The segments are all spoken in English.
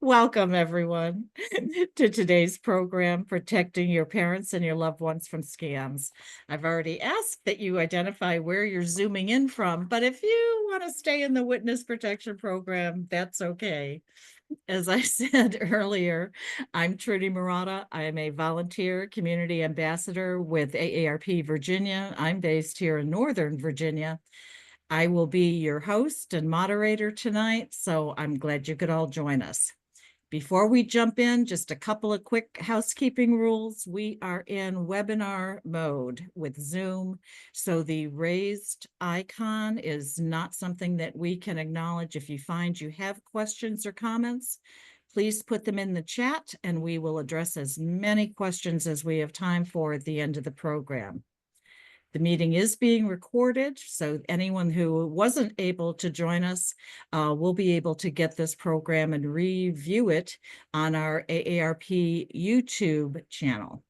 Welcome, everyone, to today's program, Protecting Your Parents and Your Loved Ones from Scams. I've already asked that you identify where you're zooming in from, but if you want to stay in the witness protection program, that's okay. As I said earlier, I'm Trudy Murata. I am a volunteer community ambassador with AARP Virginia. I'm based here in Northern Virginia. I will be your host and moderator tonight, so I'm glad you could all join us. Before we jump in, just a couple of quick housekeeping rules. We are in webinar mode with Zoom, so the raised icon is not something that we can acknowledge. If you find you have questions or comments, please put them in the chat and we will address as many questions as we have time for at the end of the program. The meeting is being recorded, so anyone who wasn't able to join us will be able to get this program and review it on our AARP YouTube channel.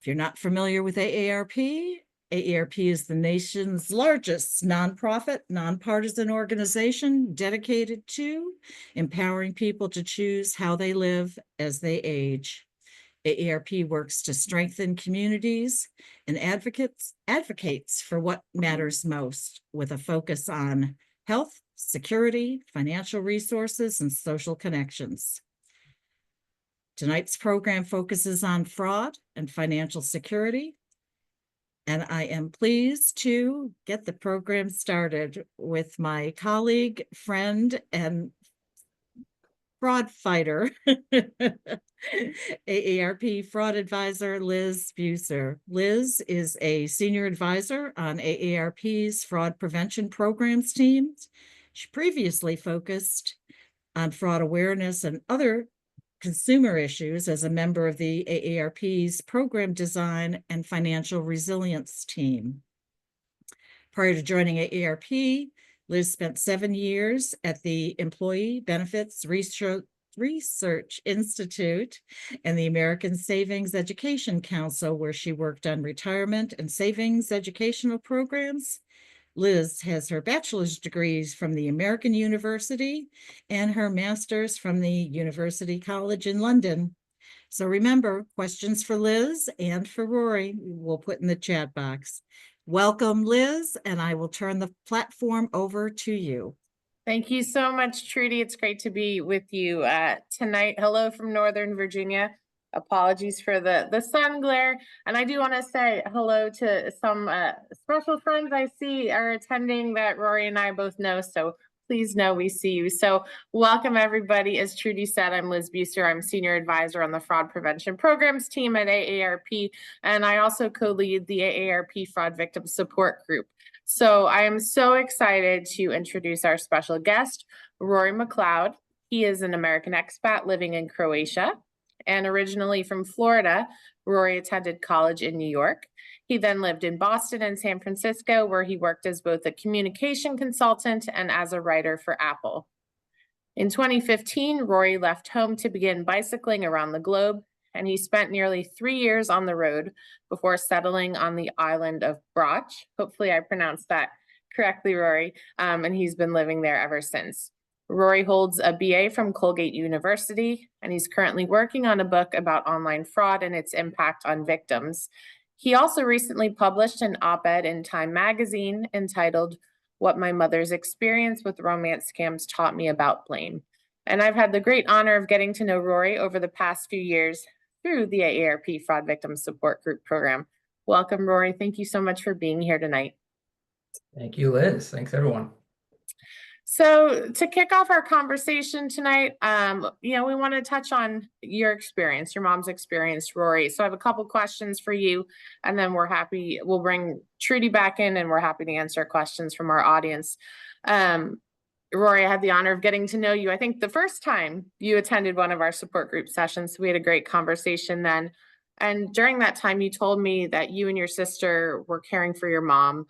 If you're not familiar with AARP, AARP is the nation's largest nonprofit, nonpartisan organization dedicated to empowering people to choose how they live as they age. AARP works to strengthen communities and advocates for what matters most, with a focus on health, security, financial resources, and social connections. Tonight's program focuses on fraud and financial security, and I am pleased to get the program started with my colleague, friend, and fraud fighter, AARP fraud advisor, Liz Buser. Liz is a senior advisor on AARP's fraud prevention programs team. She previously focused on fraud awareness and other consumer issues as a member of the AARP's program design and financial resilience team. Prior to joining AARP, Liz spent 7 years at the Employee Benefits Research Institute and the American Savings Education Council, where she worked on retirement and savings educational programs. Liz has her bachelor's degrees from the American University and her master's from the University College in London. So remember, questions for Liz and for Rory, we'll put in the chat box. Welcome, Liz, and I will turn the platform over to you. Thank you so much, Trudy. It's great to be with you tonight. Hello from Northern Virginia. Apologies for the sun glare. And I do want to say hello to some special friends I see are attending that Rory and I both know. So please know we see you. So welcome, everybody. As Trudy said, I'm Liz Buser. I'm Senior Advisor on the Fraud Prevention Programs team at AARP. And I also co-lead the AARP Fraud Victim Support Group. So I am so excited to introduce our special guest, Rory Macleod. He is an American expat living in Croatia and originally from Florida. Rory attended college in New York. He then lived in Boston and San Francisco, where he worked as both a communication consultant and as a writer for Apple. In 2015, Rory left home to begin bicycling around the globe, and he spent nearly 3 years on the road before settling on the island of Broch. Hopefully I pronounced that correctly, Rory, and he's been living there ever since. Rory holds a BA from Colgate University, and he's currently working on a book about online fraud and its impact on victims. He also recently published an op-ed in Time magazine entitled "What My Mother's Experience with Romance Scams Taught Me About Blame." And I've had the great honor of getting to know Rory over the past few years through the AARP Fraud Victim Support Group program. Welcome, Rory. Thank you so much for being here tonight. Thank you, Liz. Thanks, everyone. So to kick off our conversation tonight, we want to touch on your experience, your mom's experience, Rory. So I have a couple questions for you, and then we'll bring Trudy back in, and we're happy to answer questions from our audience. Rory, I had the honor of getting to know you, I think, the first time you attended one of our support group sessions. We had a great conversation then. And during that time, you told me that you and your sister were caring for your mom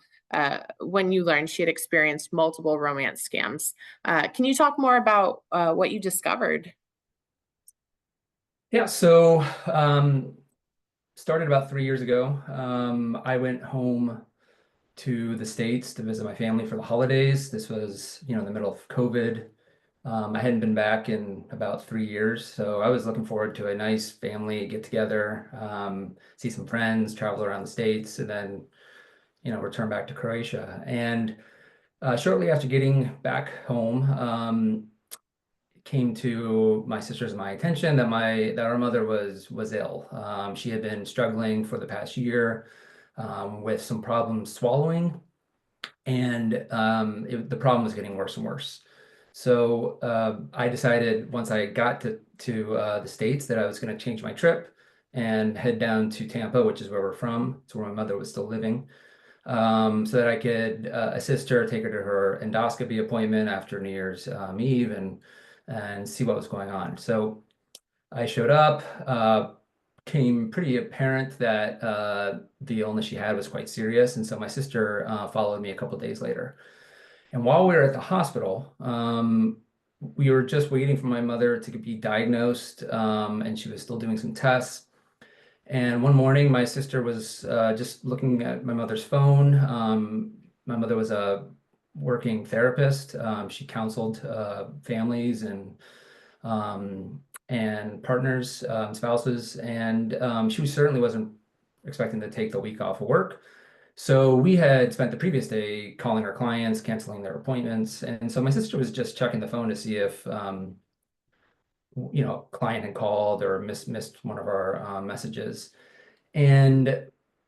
when you learned she had experienced multiple romance scams. Can you talk more about what you discovered? Yeah, so started about 3 years ago. I went home to the States to visit my family for the holidays. This was, in the middle of COVID. I hadn't been back in about 3 years, so I was looking forward to a nice family get together, see some friends, travel around the States, and then, return back to Croatia. And shortly after getting back home, it came to my sister's and my attention that our mother was ill. She had been struggling for the past year with some problems swallowing, and the problem was getting worse and worse. So I decided once I got to the States that I was going to change my trip and head down to Tampa, which is where we're from. It's where my mother was still living, so that I could assist her, take her to her endoscopy appointment after New Year's Eve, and see what was going on. So I showed up. Became pretty apparent that the illness she had was quite serious, and so my sister followed me a couple days later. And while we were at the hospital, we were just waiting for my mother to be diagnosed, and she was still doing some tests. And one morning, my sister was just looking at my mother's phone. My mother was a working therapist. She counseled families and partners, spouses, and she certainly wasn't expecting to take the week off of work. So we had spent the previous day calling our clients, canceling their appointments, and so my sister was just checking the phone to see if client had called or missed one of our messages. And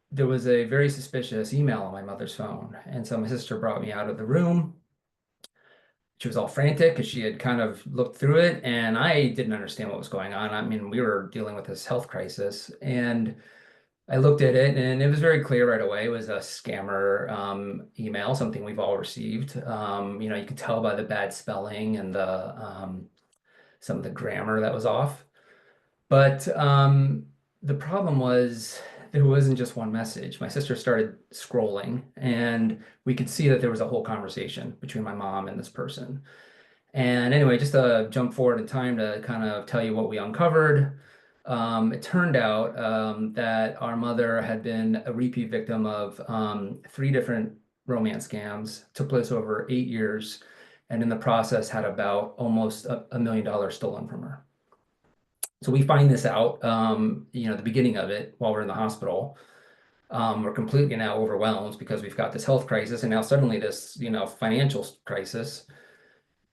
there was a very suspicious email on my mother's phone. And so my sister brought me out of the room. She was all frantic because she had kind of looked through it, and I didn't understand what was going on. I mean, we were dealing with this health crisis, and I looked at it, and it was very clear right away. It was a scammer email, something we've all received. You could tell by the bad spelling and some of the grammar that was off. But the problem was there wasn't just one message. My sister started scrolling, and we could see that there was a whole conversation between my mom and this person. And anyway, just to jump forward in time to kind of tell you what we uncovered, it turned out that our mother had been a repeat victim of 3 different romance scams, took place over 8 years, and in the process had about almost $1 million stolen from her. So we find this out, the beginning of it while we're in the hospital. We're completely now overwhelmed because we've got this health crisis and now suddenly this, financial crisis.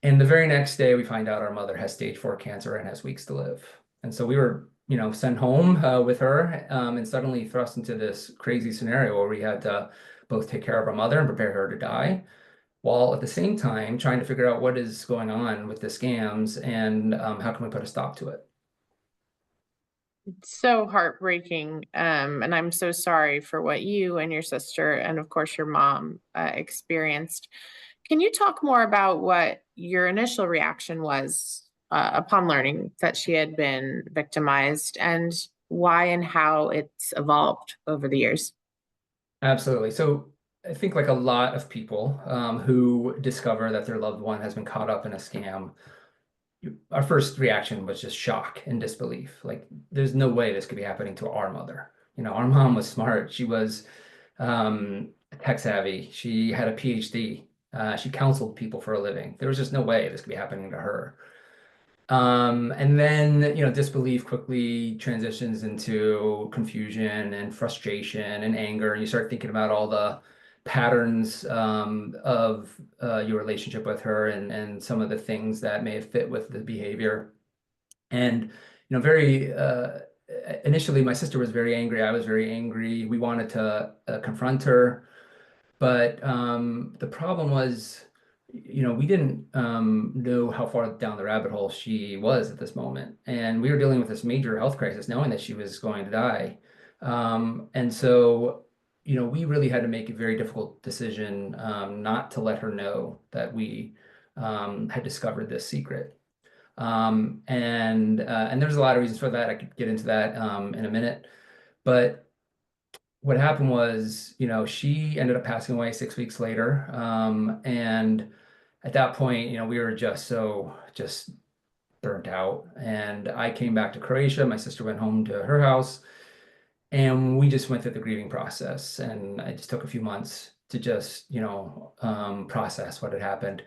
And the very next day, we find out our mother has stage 4 cancer and has weeks to live. And so we were, sent home with her and suddenly thrust into this crazy scenario where we had to both take care of our mother and prepare her to die, while at the same time trying to figure out what is going on with the scams and how can we put a stop to it. It's so heartbreaking. And I'm so sorry for what you and your sister and of course your mom experienced. Can you talk more about what your initial reaction was upon learning that she had been victimized and why and how it's evolved over the years? Absolutely. So I think like a lot of people who discover that their loved one has been caught up in a scam, our first reaction was just shock and disbelief. Like, there's no way this could be happening to our mother. Our mom was smart. She was tech savvy. She had a PhD. She counseled people for a living. There was just no way this could be happening to her. And then, disbelief quickly transitions into confusion and frustration and anger. And you start thinking about all the patterns of your relationship with her and some of the things that may have fit with the behavior. And, very initially, my sister was very angry. I was very angry. We wanted to confront her. But the problem was, we didn't know how far down the rabbit hole she was at this moment. And we were dealing with this major health crisis, knowing that she was going to die. And so, we really had to make a very difficult decision not to let her know that we had discovered this secret. And there's a lot of reasons for that. I could get into that in a minute. But what happened was, she ended up passing away 6 weeks later. And at that point, we were just burnt out. And I came back to Croatia. My sister went home to her house, and we just went through the grieving process. And it just took a few months to just, process what had happened.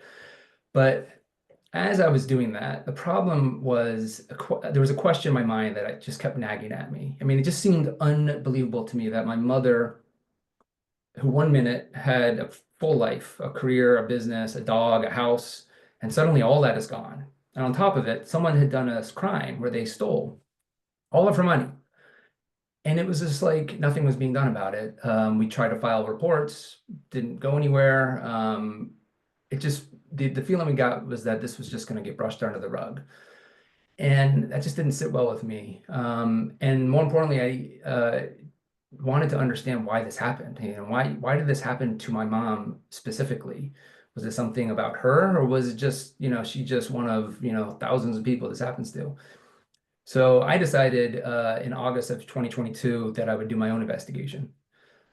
But as I was doing that, the problem was there was a question in my mind that I just kept nagging at me. I mean, it just seemed unbelievable to me that my mother, who one minute had a full life, a career, a business, a dog, a house, and suddenly all that is gone. And on top of it, someone had done a crime where they stole all of her money. And it was just like nothing was being done about it. We tried to file reports, didn't go anywhere. It just, the feeling we got was that this was just going to get brushed under the rug. And that just didn't sit well with me. And more importantly, I wanted to understand why this happened. You know, why did this happen to my mom specifically? Was it something about her, or was it just, you know, she just one of, you know, thousands of people this happens to? So I decided in August of 2022 that I would do my own investigation.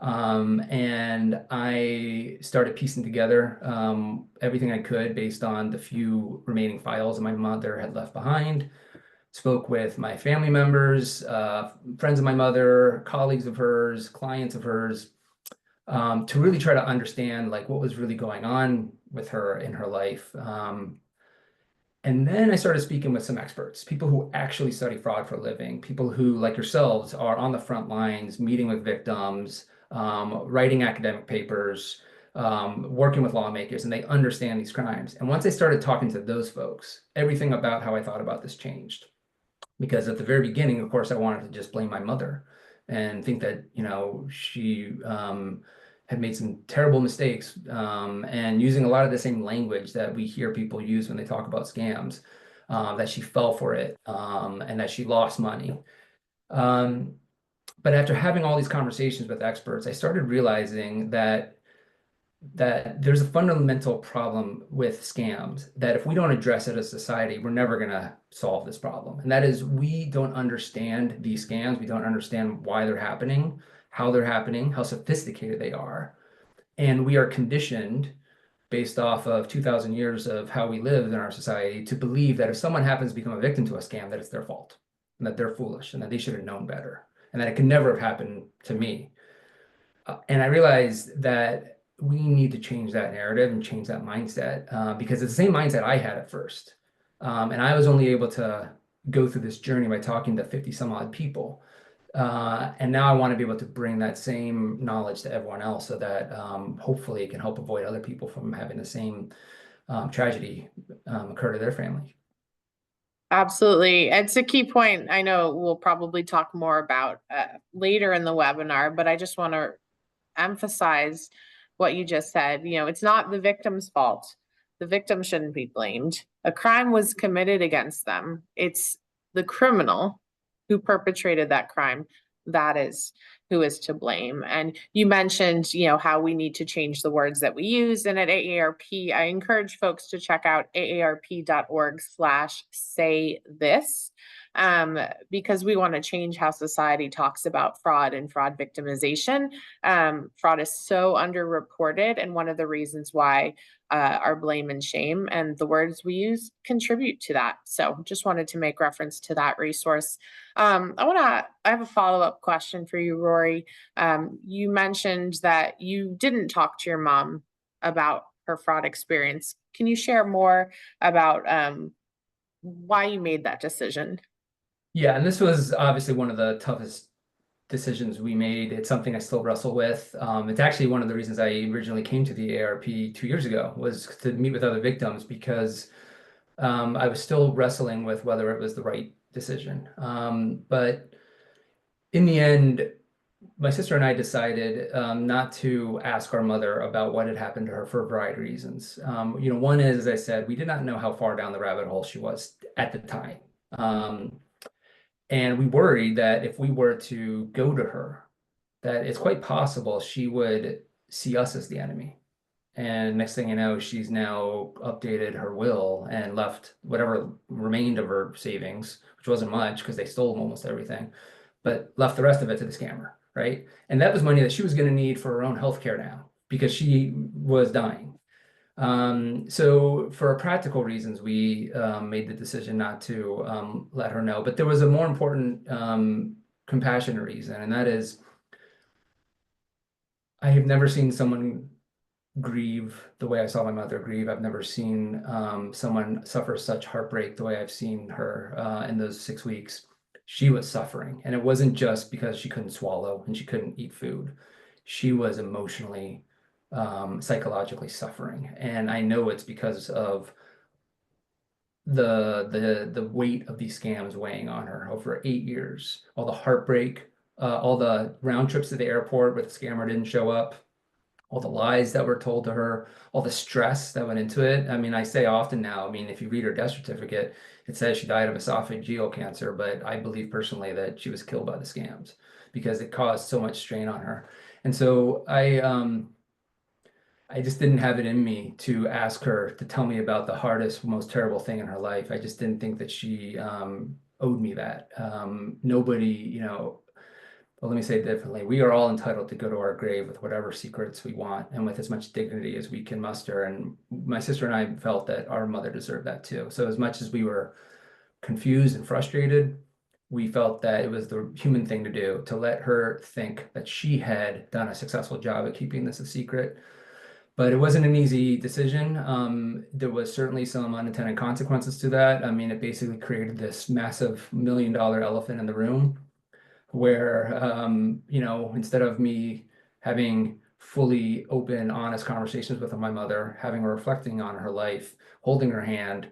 And I started piecing together everything I could based on the few remaining files that my mother had left behind. Spoke with my family members, friends of my mother, colleagues of hers, clients of hers, to really try to understand like what was really going on with her in her life. And then I started speaking with some experts, people who actually study fraud for a living, people who, like yourselves, are on the front lines, meeting with victims, writing academic papers, working with lawmakers, and they understand these crimes. And once I started talking to those folks, everything about how I thought about this changed. Because at the very beginning, of course, I wanted to just blame my mother and think that, you know, she had made some terrible mistakes and using a lot of the same language that we hear people use when they talk about scams, that she fell for it and that she lost money. But after having all these conversations with experts, I started realizing that there's a fundamental problem with scams that if we don't address it as a society, we're never going to solve this problem. And that is we don't understand these scams. We don't understand why they're happening, how sophisticated they are. And we are conditioned based off of 2,000 years of how we live in our society to believe that if someone happens to become a victim to a scam, that it's their fault and that they're foolish and that they should have known better and that it could never have happened to me. And I realized that we need to change that narrative and change that mindset because it's the same mindset I had at first. And I was only able to go through this journey by talking to 50 some odd people. And now I want to be able to bring that same knowledge to everyone else so that hopefully it can help avoid other people from having the same tragedy occur to their family. Absolutely. It's a key point. I know we'll probably talk more about later in the webinar, but I just want to emphasize what you just said. You know, it's not the victim's fault. The victim shouldn't be blamed. A crime was committed against them. It's the criminal who perpetrated that crime. That is who is to blame. And you mentioned, you know, how we need to change the words that we use. And at AARP, I encourage folks to check out aarp.org/say this. Because we want to change how society talks about fraud and fraud victimization. Fraud is so underreported, and one of the reasons why our blame and shame and the words we use contribute to that. So just wanted to make reference to that resource. I have a follow-up question for you, Rory. You mentioned that you didn't talk to your mom about her fraud experience. Can you share more about why you made that decision? Yeah, and this was obviously one of the toughest decisions we made. It's something I still wrestle with. It's actually one of the reasons I originally came to the AARP 2 years ago was to meet with other victims because I was still wrestling with whether it was the right decision. But in the end, my sister and I decided not to ask our mother about what had happened to her for a variety of reasons. You know, one is, as I said, we did not know how far down the rabbit hole she was at the time. And we worried that if we were to go to her, that it's quite possible she would see us as the enemy. And next thing you know, she's now updated her will and left whatever remained of her savings, which wasn't much because they stole almost everything, but left the rest of it to the scammer, right? And that was money that she was going to need for her own healthcare now because she was dying. So for practical reasons, we made the decision not to let her know. But there was a more important compassionate reason, and that is I have never seen someone grieve the way I saw my mother grieve. I've never seen someone suffer such heartbreak the way I've seen her in those 6 weeks. She was suffering, and it wasn't just because she couldn't swallow and she couldn't eat food. She was emotionally, psychologically suffering, and I know it's because of the weight of these scams weighing on her over 8 years, all the heartbreak, all the round trips to the airport where the scammer didn't show up, all the lies that were told to her, all the stress that went into it. I mean, I say often now, I mean, if you read her death certificate, it says she died of esophageal cancer, but I believe personally that she was killed by the scams because it caused so much strain on her. And so I just didn't have it in me to ask her to tell me about the hardest, most terrible thing in her life. I just didn't think that she owed me that. Nobody, well, let me say it differently. We are all entitled to go to our grave with whatever secrets we want and with as much dignity as we can muster. And my sister and I felt that our mother deserved that too. So as much as we were confused and frustrated, we felt that it was the human thing to do to let her think that she had done a successful job at keeping this a secret. But it wasn't an easy decision. There was certainly some unintended consequences to that. I mean, it basically created this massive $1 million elephant in the room where, instead of me having fully open, honest conversations with my mother, having her reflecting on her life, holding her hand,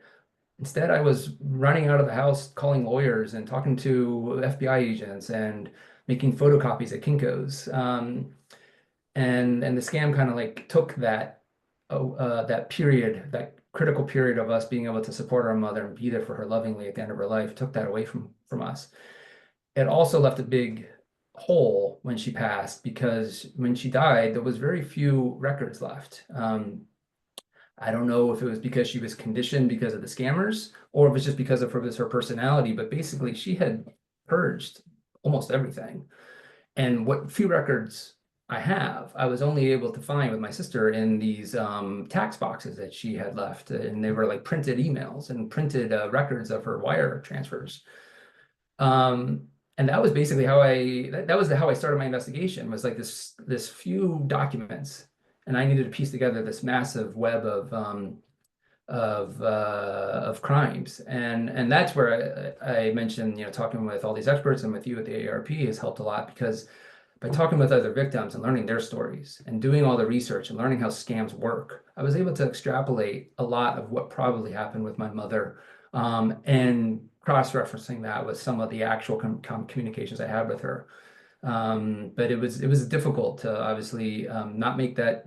instead I was running out of the house, calling lawyers and talking to FBI agents and making photocopies at Kinko's. And the scam kind of like took that period, that critical period of us being able to support our mother and be there for her lovingly at the end of her life, took that away from us. It also left a big hole when she passed because when she died, there was very few records left. I don't know if it was because she was conditioned because of the scammers or if it was just because of her personality, but basically she had purged almost everything. And what few records I have, I was only able to find with my sister in these tax boxes that she had left. And they were like printed emails and printed records of her wire transfers. And that was basically how how I started my investigation, was like this few documents. And I needed to piece together this massive web of crimes, and that's where I mentioned, talking with all these experts and with you at the AARP has helped a lot, because by talking with other victims and learning their stories and doing all the research and learning how scams work, I was able to extrapolate a lot of what probably happened with my mother, and cross-referencing that with some of the actual communications I had with her. But it was difficult to obviously not make that.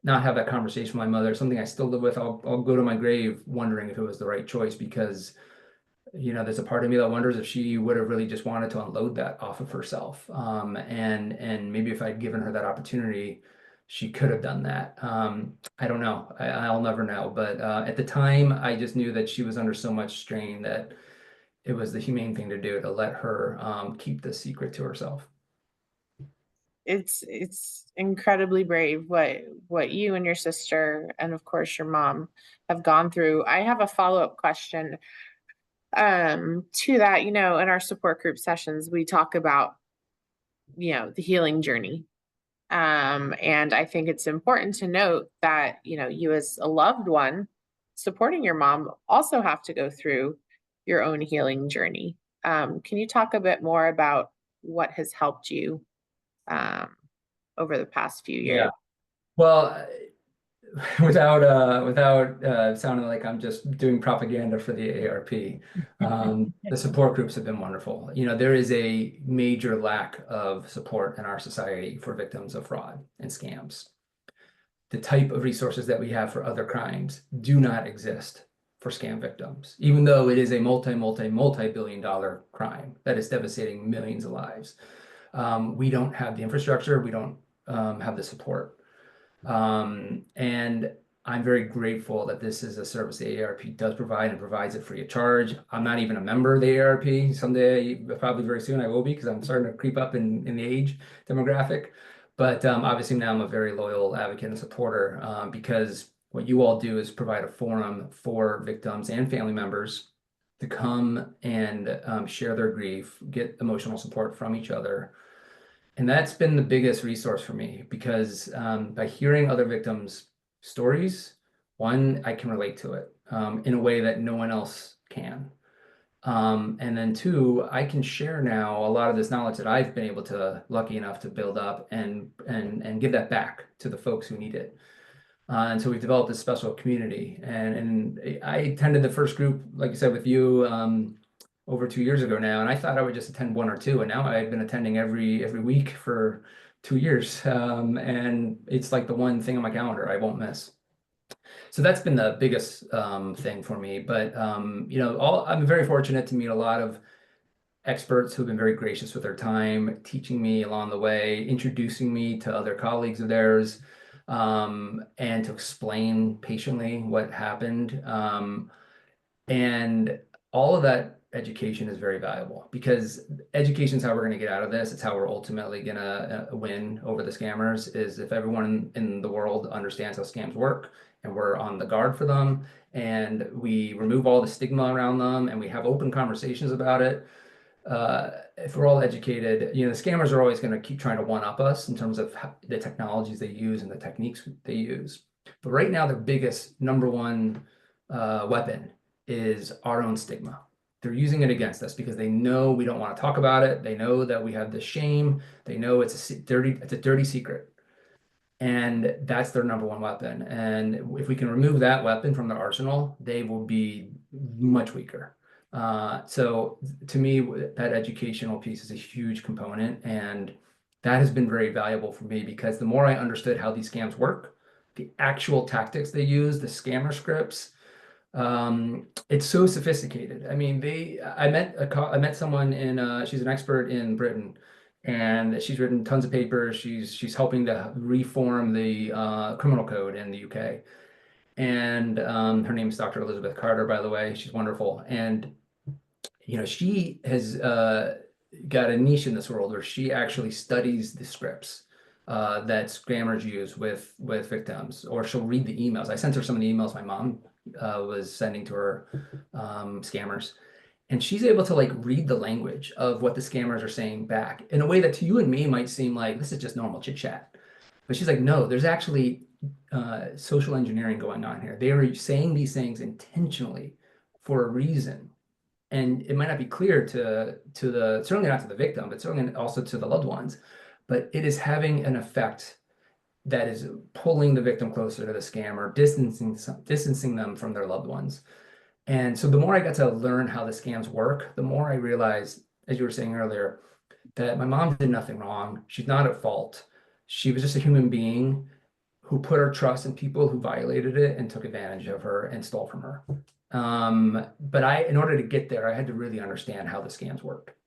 Not have that conversation with my mother, something I still live with. I'll go to my grave wondering if it was the right choice, because there's a part of me that wonders if she would have really just wanted to unload that off of herself. And maybe if I'd given her that opportunity, she could have done that. I don't know. I'll never know. But at the time, I just knew that she was under so much strain that it was the humane thing to do to let her keep this secret to herself. It's incredibly brave what you and your sister and of course your mom have gone through. I have a follow-up question to that. In our support group sessions we talk about the healing journey, and I think it's important to note that you as a loved one supporting your mom also have to go through your own healing journey. Can you talk a bit more about what has helped you over the past few years? Yeah. Well, without sounding like I'm just doing propaganda for the AARP, the support groups have been wonderful. There is a major lack of support in our society for victims of fraud and scams. The type of resources that we have for other crimes do not exist for scam victims, even though it is a multi-billion-dollar crime that is devastating millions of lives. We don't have the infrastructure. We don't have the support. And I'm very grateful that this is a service the AARP does provide and provides it free of charge. I'm not even a member of the AARP. Someday, probably very soon, I will be, because I'm starting to creep up in the age demographic. But obviously now I'm a very loyal advocate and supporter, because what you all do is provide a forum for victims and family members to come and share their grief, get emotional support from each other, And that's been the biggest resource for me because by hearing other victims' stories, one, I can relate to it in a way that no one else can. And then two, I can share now a lot of this knowledge that I've been able to, lucky enough to build up and give that back to the folks who need it. And so we've developed this special community. And I attended the first group, like you said, with you over 2 years ago now. And I thought I would just attend one or two. And now I've been attending every week for 2 years. And it's like the one thing on my calendar I won't miss. So that's been the biggest thing for me. But I'm very fortunate to meet a lot of experts who've been very gracious with their time, teaching me along the way, introducing me to other colleagues of theirs, and to explain patiently what happened. And all of that education is very valuable because education is how we're going to get out of this. It's how we're ultimately going to win over the scammers, is if everyone in the world understands how scams work and we're on the guard for them and we remove all the stigma around them and we have open conversations about it. If we're all educated, the scammers are always going to keep trying to one up us in terms of the technologies they use and the techniques they use. But right now, their biggest number one weapon is our own stigma. They're using it against us because they know we don't want to talk about it. They know that we have this shame. They know it's a dirty secret. And that's their number one weapon. And if we can remove that weapon from their arsenal, they will be much weaker. So to me, that educational piece is a huge component. And that has been very valuable for me because the more I understood how these scams work, the actual tactics they use, the scammer scripts, it's so sophisticated. I mean, I met someone she's an expert in Britain, and she's written tons of papers. She's helping to reform the criminal code in the UK. And her name is Dr. Elizabeth Carter, by the way. She's wonderful. And she has got a niche in this world where she actually studies the scripts that scammers use with victims, or she'll read the emails. I sent her some of the emails my mom was sending to her scammers. And she's able to read the language of what the scammers are saying back in a way that to you and me might seem like this is just normal chit chat. But she's like, no, there's actually social engineering going on here. They are saying these things intentionally for a reason. And it might not be clear to certainly not to the victim, but certainly also to the loved ones. But it is having an effect that is pulling the victim closer to the scammer, distancing them from their loved ones. And so the more I got to learn how the scams work, the more I realized, as you were saying earlier, that my mom did nothing wrong. She's not at fault. She was just a human being who put her trust in people who violated it and took advantage of her and stole from her. But in order to get there, I had to really understand how the scams work.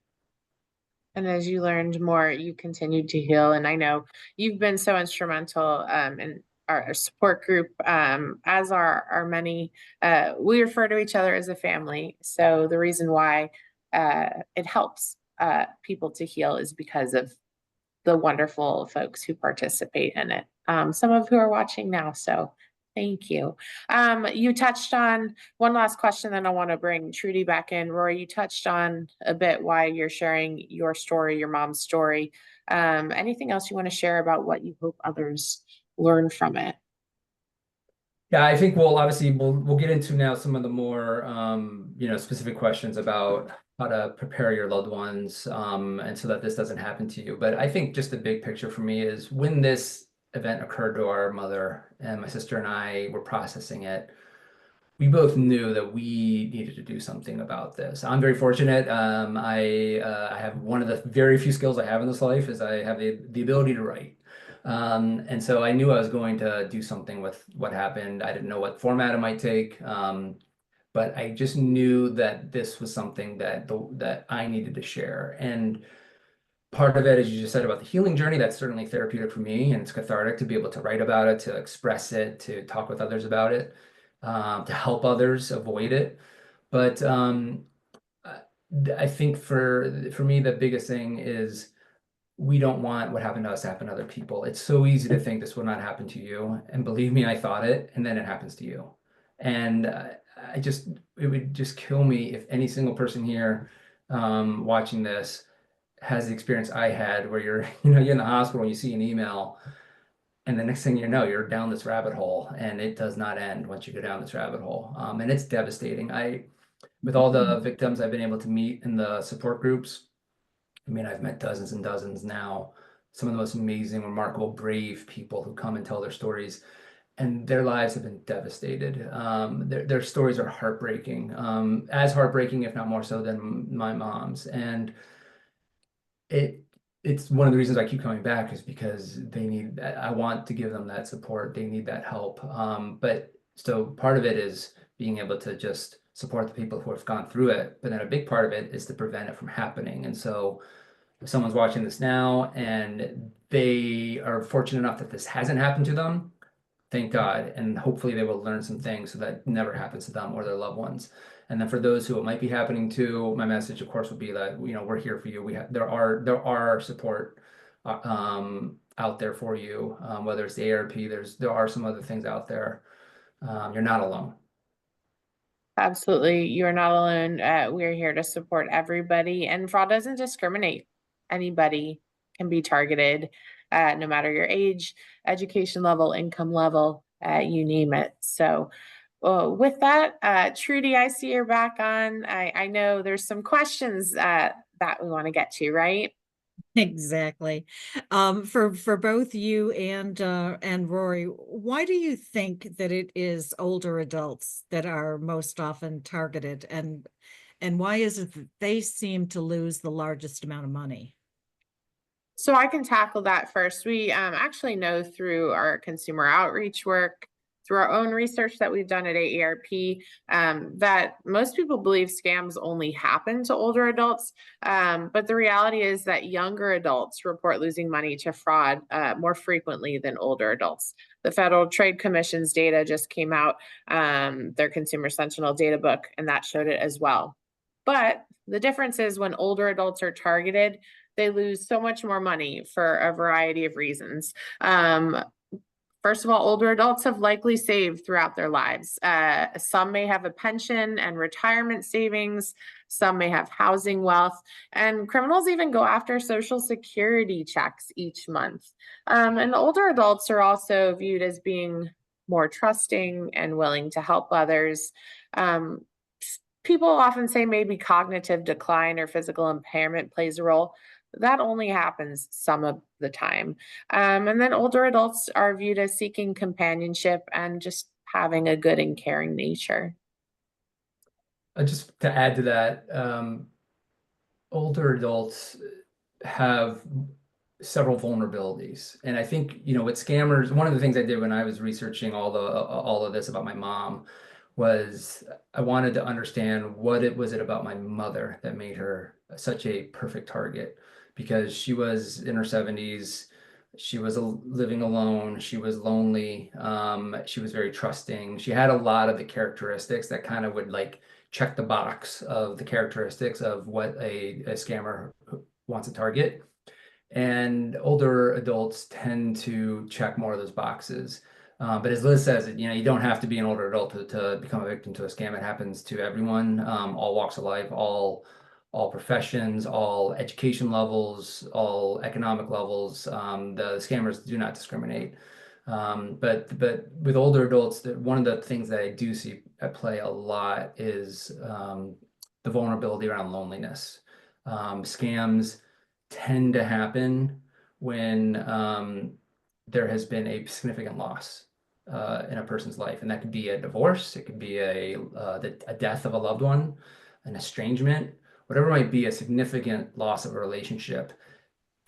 And as you learned more, you continued to heal. And I know you've been so instrumental in our support group, as are many. We refer to each other as a family. So the reason why it helps people to heal is because of the wonderful folks who participate in it, some of who are watching now. So thank you. You touched on one last question, then I want to bring Trudy back in. Rory, you touched on a bit why you're sharing your story, your mom's story. Anything else you want to share about what you hope others learn from it? Yeah, I think we'll get into now some of the more specific questions about how to prepare your loved ones and so that this doesn't happen to you. But I think just the big picture for me is when this event occurred to our mother and my sister and I were processing it, we both knew that we needed to do something about this. I'm very fortunate. I have one of the very few skills I have in this life is I have the ability to write. And so I knew I was going to do something with what happened. I didn't know what format it might take, but I just knew that this was something that I needed to share. And part of it, as you just said about the healing journey, that's certainly therapeutic for me, and it's cathartic to be able to write about it, to express it, to talk with others about it, to help others avoid it. But I think for me, the biggest thing is we don't want what happened to us to happen to other people. It's so easy to think this will not happen to you. And believe me, I thought it, and then it happens to you. And it would just kill me if any single person here watching this has the experience I had where you're, you're in the hospital and you see an email, and the next thing you know, you're down this rabbit hole, and it does not end once you go down this rabbit hole. And it's devastating. With all the victims I've been able to meet in the support groups, I mean, I've met dozens and dozens now, some of the most amazing, remarkable, brave people who come and tell their stories, and their lives have been devastated. Their stories are heartbreaking, as heartbreaking, if not more so, than my mom's. And it it's one of the reasons I keep coming back is because I want to give them that support. They need that help. But so part of it is being able to just support the people who have gone through it. But then a big part of it is to prevent it from happening. And so if someone's watching this now and they are fortunate enough that this hasn't happened to them, thank God. And hopefully they will learn some things so that never happens to them or their loved ones. And then for those who it might be happening to, my message, of course, would be that, we're here for you. There are support out there for you, whether it's the ARP, there are some other things out there. You're not alone. Absolutely. You are not alone. We're here to support everybody, and fraud doesn't discriminate. Anybody can be targeted, no matter your age, education level, income level, you name it. So, with that, Trudy, I see you're back on. I know there's some questions that we want to get to, right? Exactly. For both you and Rory, why do you think that it is older adults that are most often targeted, and why is it that they seem to lose the largest amount of money? So I can tackle that first. We actually know through our consumer outreach work, through our own research that we've done at AARP, that most people believe scams only happen to older adults. But the reality is that younger adults report losing money to fraud more frequently than older adults. The Federal Trade Commission's data just came out, their Consumer Sentinel data book, and that showed it as well. But the difference is when older adults are targeted, they lose so much more money for a variety of reasons. First of all, older adults have likely saved throughout their lives. Some may have a pension and retirement savings. Some may have housing wealth. And criminals even go after Social Security checks each month. And older adults are also viewed as being more trusting and willing to help others. Um, People often say maybe cognitive decline or physical impairment plays a role. That only happens some of the time. And then older adults are viewed as seeking companionship and just having a good and caring nature. Just to add to that, older adults have several vulnerabilities. And I think, with scammers, one of the things I did when I was researching all of this about my mom was I wanted to understand what it was about my mother that made her such a perfect target, because she was in her 70s. She was living alone. She was lonely. She was very trusting. She had a lot of the characteristics that kind of would like check the box of the characteristics of what a scammer wants to target. And older adults tend to check more of those boxes. But as Liz says, you don't have to be an older adult to become a victim to a scam. It happens to everyone, all walks of life, all professions, all education levels, all economic levels. The scammers do not discriminate. But with older adults, one of the things that I do see at play a lot is the vulnerability around loneliness. Scams tend to happen when there has been a significant loss in a person's life, and that could be a divorce, it could be a death of a loved one, an estrangement, whatever it might be. A significant loss of a relationship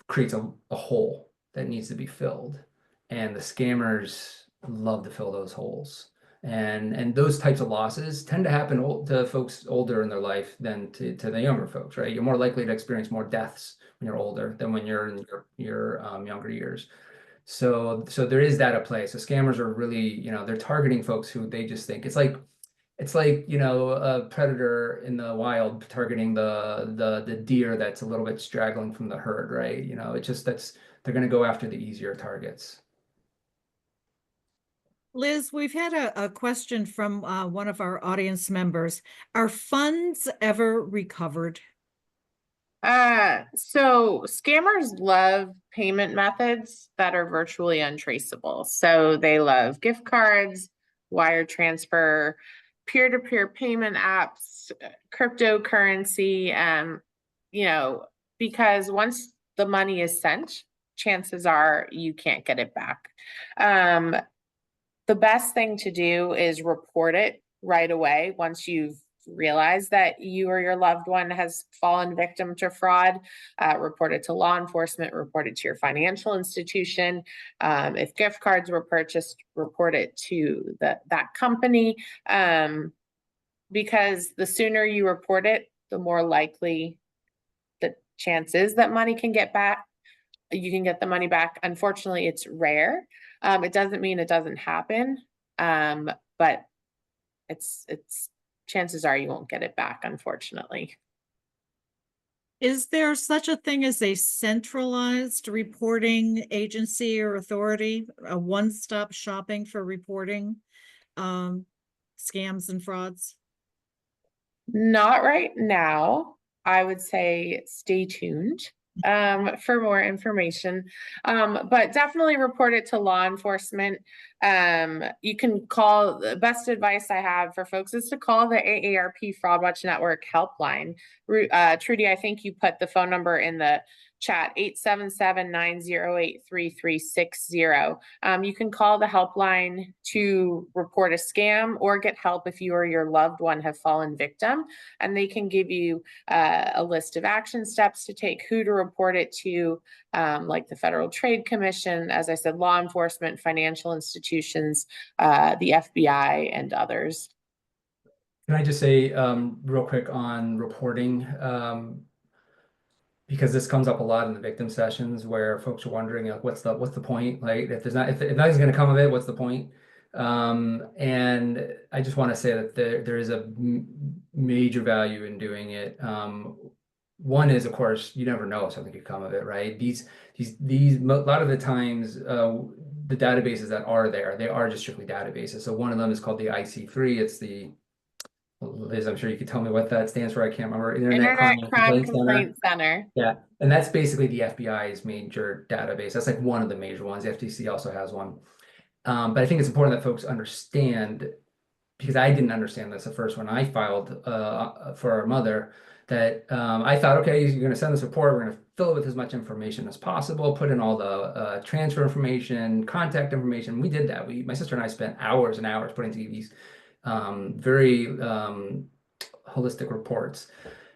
creates a hole that needs to be filled, and the scammers love to fill those holes. And those types of losses tend to happen to folks older in their life than to the younger folks, right? You're more likely to experience more deaths when you're older than when you're in your younger years. So there is that at play. So scammers are really, they're targeting folks who they just think it's like a predator in the wild targeting the deer that's a little bit straggling from the herd, right? It's just they're going to go after the easier targets. Liz, we've had a question from one of our audience members. Are funds ever recovered? So scammers love payment methods that are virtually untraceable. So they love gift cards, wire transfer, peer-to-peer payment apps, cryptocurrency, because once the money is sent, chances are you can't get it back. The best thing to do is report it right away once you've realized that you or your loved one has fallen victim to fraud. Report it to law enforcement, report it to your financial institution. If gift cards were purchased, report it to that company. Because the sooner you report it, the more likely the chances that money can get back. You can get the money back. Unfortunately, it's rare. It doesn't mean it doesn't happen. But it's chances are you won't get it back, unfortunately. Is there such a thing as a centralized reporting agency or authority, a one-stop shopping for reporting scams and frauds? Not right now. I would say stay tuned for more information. But definitely report it to law enforcement. You can call, the best advice I have for folks is to call the AARP Fraud Watch Network helpline. Trudy, I think you put the phone number in the chat, 877-908-3360. You can call the helpline to report a scam or get help if you or your loved one have fallen victim, and they can give you a list of action steps to take, who to report it to, like the Federal Trade Commission, as I said, law enforcement, financial institutions, the FBI, and others. Can I just say real quick on reporting? Because this comes up a lot in the victim sessions where folks are wondering, like, what's the point? Like, if nothing's going to come of it, what's the point? And I just want to say that there is a major value in doing it. One is, of course, you never know if something could come of it, right? A lot of the times, the databases that are there, they are just strictly databases. So one of them is called the IC3. It's the, Liz, I'm sure you could tell me what that stands for. I can't remember. Internet Crime Complaint Center. Yeah, and that's basically the FBI's major database. That's like one of the major ones. The FTC also has one. But I think it's important that folks understand, because I didn't understand this at first when I filed for our mother, that I thought, okay, you're going to send this report. We're going to fill it with as much information as possible, put in all the transfer information, contact information. We did that. My sister and I spent hours and hours putting together these very holistic reports.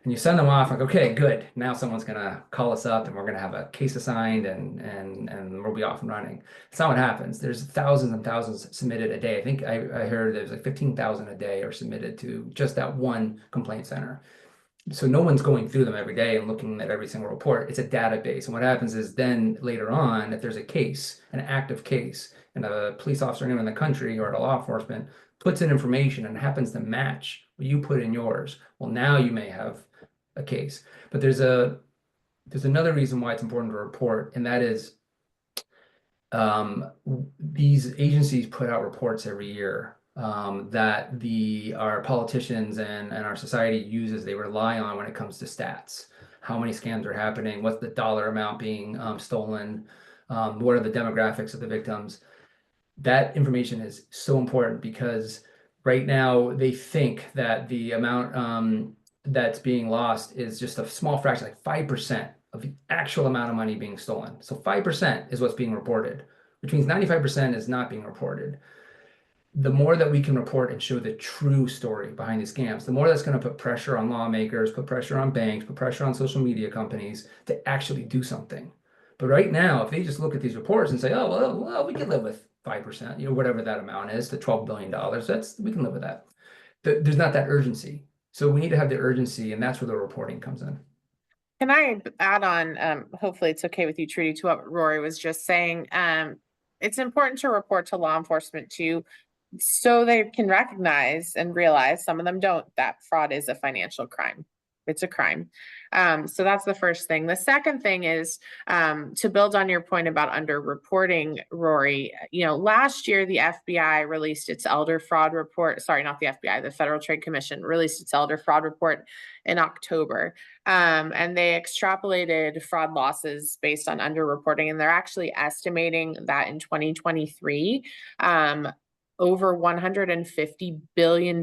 And you send them off like, okay, good. Now someone's gonna call us up and we're gonna have a case assigned and we'll be off and running. It's not what happens. There's thousands and thousands submitted a day. I think I heard there's like 15,000 a day are submitted to just that one complaint center. So no one's going through them every day and looking at every single report. It's a database. And what happens is then later on, if there's a case, an active case, and a police officer anywhere in the country or a law enforcement puts in information and happens to match what you put in yours, well, now you may have a case. But there's another reason why it's important to report, and that is these agencies put out reports every year that our politicians and our society uses, they rely on when it comes to stats. How many scams are happening? What's the dollar amount being stolen? What are the demographics of the victims? That information is so important because right now they think that the amount that's being lost is just a small fraction, like 5% of the actual amount of money being stolen. So 5% is what's being reported, which means 95% is not being reported. The more that we can report and show the true story behind these scams, the more that's going to put pressure on lawmakers, put pressure on banks, put pressure on social media companies to actually do something. But right now, if they just look at these reports and say, oh, well, we can live with 5%, whatever that amount is, the $12 billion, we can live with that. There's not that urgency. So we need to have the urgency, and that's where the reporting comes in. Can I add on, hopefully it's okay with you, Trudy, to what Rory was just saying. It's important to report to law enforcement too, so they can recognize and realize, some of them don't, that fraud is a financial crime. It's a crime. So that's the first thing. The second thing is to build on your point about underreporting, Rory. Last year the FBI released its elder fraud report. Sorry, not the FBI, the Federal Trade Commission released its elder fraud report in October. And they extrapolated fraud losses based on underreporting, and they're actually estimating that in 2023, over $150 billion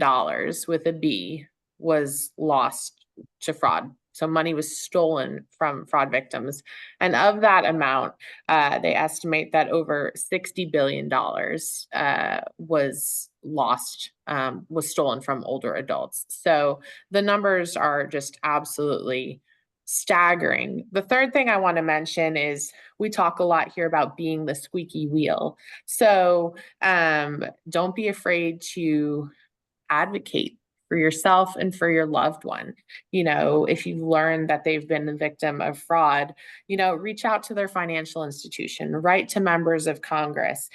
with a B was lost to fraud. So money was stolen from fraud victims. And of that amount, they estimate that over $60 billion was lost, was stolen from older adults. So the numbers are just absolutely staggering. The third thing I want to mention is we talk a lot here about being the squeaky wheel. So don't be afraid to advocate for yourself and for your loved one. If you've learned that they've been a victim of fraud, reach out to their financial institution, write to members of Congress,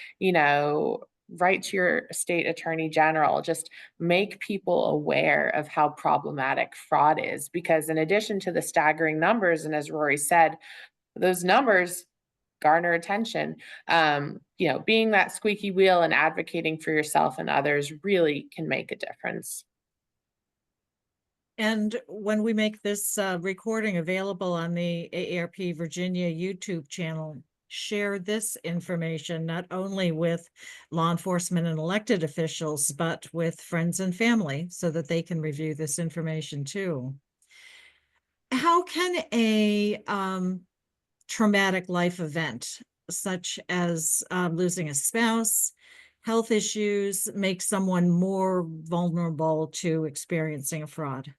write to your state attorney general. Just make people aware of how problematic fraud is, because in addition to the staggering numbers, and as Rory said, those numbers garner attention. Being that squeaky wheel and advocating for yourself and others really can make a difference. And when we make this recording available on the AARP Virginia YouTube channel, share this information not only with law enforcement and elected officials, but with friends and family so that they can review this information too. How can a traumatic life event, such as losing a spouse, health issues, make someone more vulnerable to experiencing a fraud?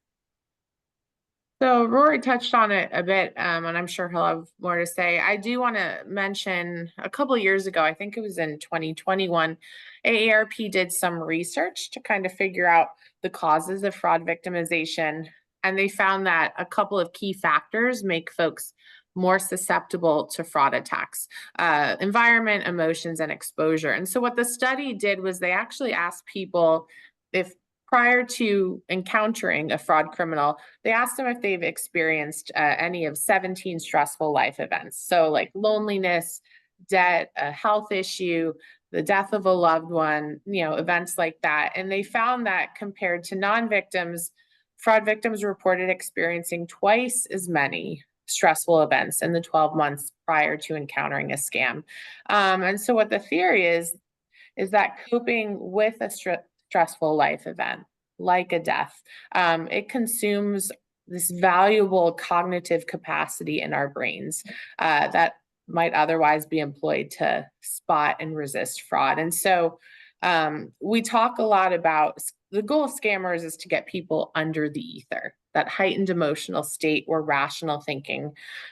So Rory touched on it a bit, and I'm sure he'll have more to say. I do want to mention a couple of years ago, I think it was in 2021, AARP did some research to kind of figure out the causes of fraud victimization. And they found that a couple of key factors make folks more susceptible to fraud attacks: environment, emotions, and exposure. And so what the study did was they actually asked people if prior to encountering a fraud criminal, they asked them if they've experienced any of 17 stressful life events. So like loneliness, debt, a health issue, the death of a loved one, events like that. And they found that compared to non-victims, fraud victims reported experiencing twice as many stressful events in the 12 months prior to encountering a scam. And so what the theory is that coping with a stressful life event, like a death, it consumes this valuable cognitive capacity in our brains that might otherwise be employed to spot and resist fraud. And so we talk a lot about the goal of scammers is to get people under the ether, that heightened emotional state where rational thinking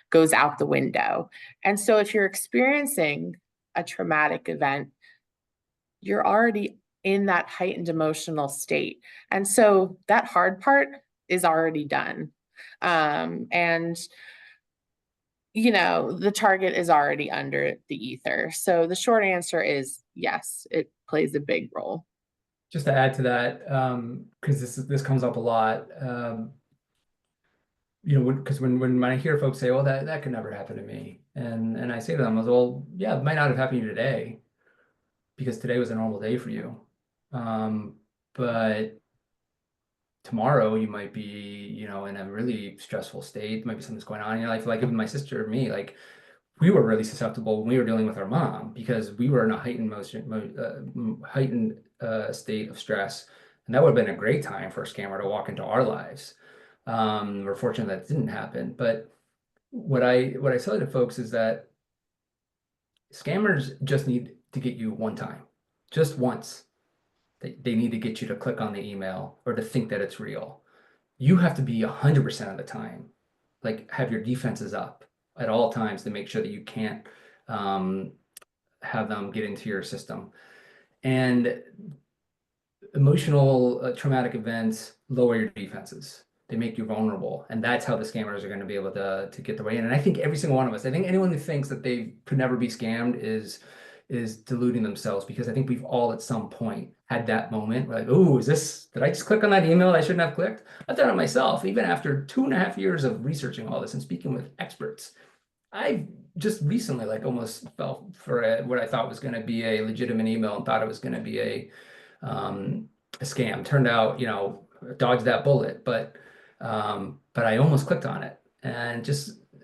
goes out the window. And so if you're experiencing a traumatic event, you're already in that heightened emotional state. And so that hard part is already done. And the target is already under the ether. So the short answer is yes, it plays a big role. Just to add to that, because this comes up a lot, because when I hear folks say, "Oh, that could never happen to me," and I say to them, "Well, yeah, it might not have happened to you today, because today was a normal day for you, but tomorrow you might be, in a really stressful state. Maybe something's going on in your life. Like even my sister and me, like we were really susceptible when we were dealing with our mom because we were in a heightened state of stress, and that would have been a great time for a scammer to walk into our lives. We're fortunate that didn't happen. But what I say to folks is that scammers just need to get you one time, just once. They need to get you to click on the email or to think that it's real. You have to be 100% of the time, like have your defenses up at all times to make sure that you can't have them get into your system. And emotional traumatic events lower your defenses. They make you vulnerable. And that's how the scammers are going to be able to get their way in. And I think every single one of us, I think anyone who thinks that they could never be scammed is is deluding themselves, because I think we've all at some point had that moment where like, oh, did I just click on that email I shouldn't have clicked? I've done it myself, even after 2.5 years of researching all this and speaking with experts. I just recently like almost fell for what I thought was going to be a legitimate email and thought it was going to be a scam. Turned out, dodged that bullet, but I almost clicked on it. And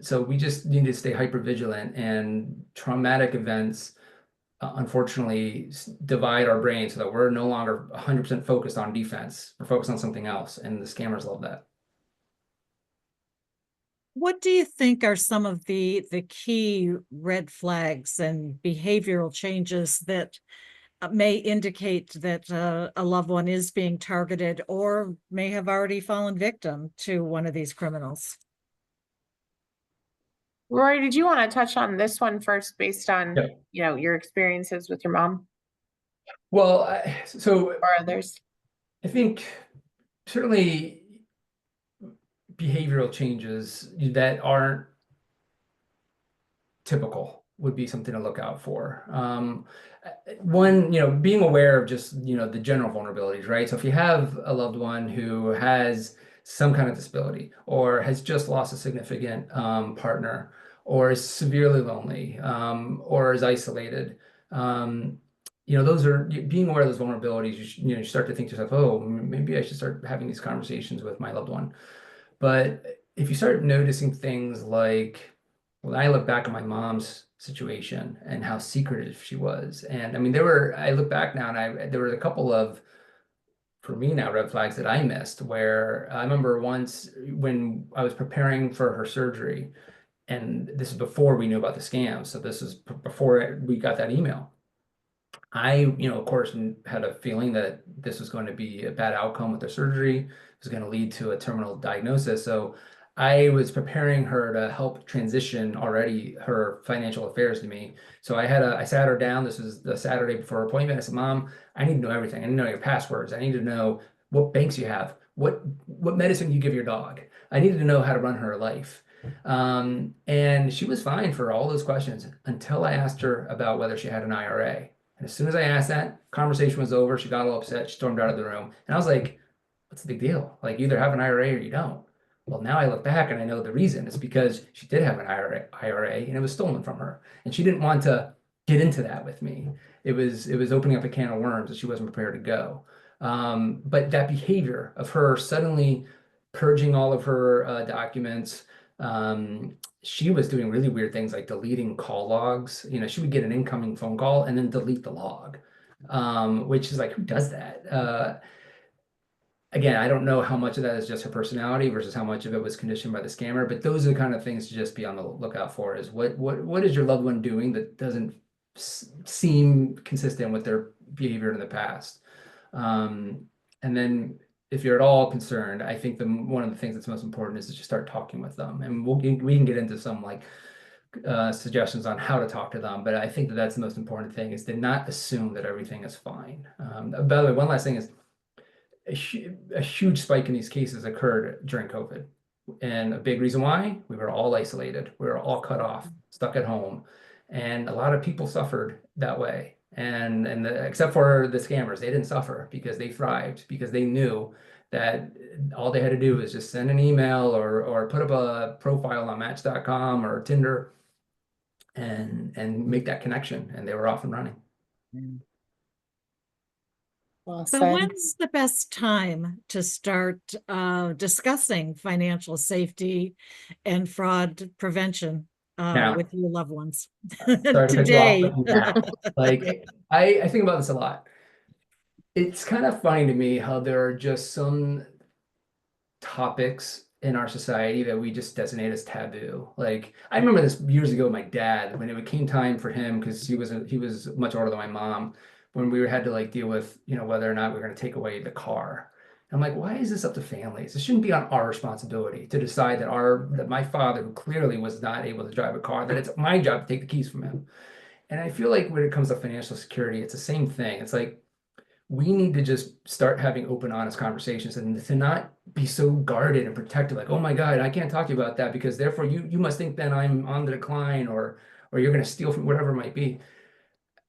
so we just need to stay hyper vigilant, and traumatic events unfortunately divide our brain so that we're no longer 100% focused on defense. We're focused on something else, and the scammers love that. What do you think are some of the key red flags and behavioral changes that may indicate that a loved one is being targeted or may have already fallen victim to one of these criminals? Rory, did you want to touch on this one first based on, Yeah. your experiences with your mom Well, so or others? I think certainly behavioral changes that aren't typical would be something to look out for. One, being aware of just, the general vulnerabilities, right? So if you have a loved one who has some kind of disability or has just lost a significant partner, or is severely lonely, or is isolated, those are being aware of those vulnerabilities. You start to think to yourself, oh, maybe I should start having these conversations with my loved one. But if you start noticing things like, when I look back at my mom's situation and how secretive she was, and I mean, I look back now and there were a couple of, for me now, red flags that I missed, where I remember once when I was preparing for her surgery, and this is before we knew about the scam. So this is before we got that email. I, of course, had a feeling that this was going to be a bad outcome with the surgery. It was going to lead to a terminal diagnosis. So I was preparing her to help transition already her financial affairs to me. So I sat her down. This was the Saturday before her appointment. I said, Mom, I need to know everything. I need to know your passwords. I need to know what banks you have, what medicine you give your dog. I needed to know how to run her life. And she was fine for all those questions until I asked her about whether she had an IRA. And as soon as I asked that, conversation was over. She got all upset. She stormed out of the room. And I was like, what's the big deal? Like, you either have an IRA or you don't. Well, now I look back and I know the reason. It's because she did have an IRA and it was stolen from her. And she didn't want to get into that with me. It was opening up a can of worms that she wasn't prepared to go. But that behavior of her suddenly purging all of her documents, she was doing really weird things like deleting call logs. She would get an incoming phone call and then delete the log, which is like, who does that? Again, I don't know how much of that is just her personality versus how much of it was conditioned by the scammer, but those are the kind of things to just be on the lookout for. Is what is your loved one doing that doesn't seem consistent with their behavior in the past? And then if you're at all concerned, I think one of the things that's most important is to just start talking with them, and we can get into some like suggestions on how to talk to them. But I think that's the most important thing, is to not assume that everything is fine. By the way, one last thing is a huge spike in these cases occurred during COVID. And a big reason why: we were all isolated, we were all cut off, stuck at home. And a lot of people suffered that way. Except for the scammers, they didn't suffer because they thrived, because they knew that all they had to do was just send an email or put up a profile on Match.com or Tinder and make that connection, and they were off and running. Well So said. when's the best time to start discussing financial safety and fraud prevention Now, with your loved ones? sorry to cut you off, Today. but now, like I think about this a lot. It's kind of funny to me how there are just some topics in our society that we just designate as taboo. Like, I remember this years ago with my dad, when it came time for him, because he was much older than my mom, when we had to like deal with, whether or not we were going to take away the car. I'm like, why is this up to families? This shouldn't be on our responsibility to decide that my father, who clearly was not able to drive a car, that it's my job to take the keys from him. And I feel like when it comes to financial security, it's the same thing. It's like, we need to just start having open, honest conversations, and to not be so guarded and protected, like, oh my God, I can't talk to you about that because therefore you must think that I'm on the decline, or you're going to steal from whatever it might be.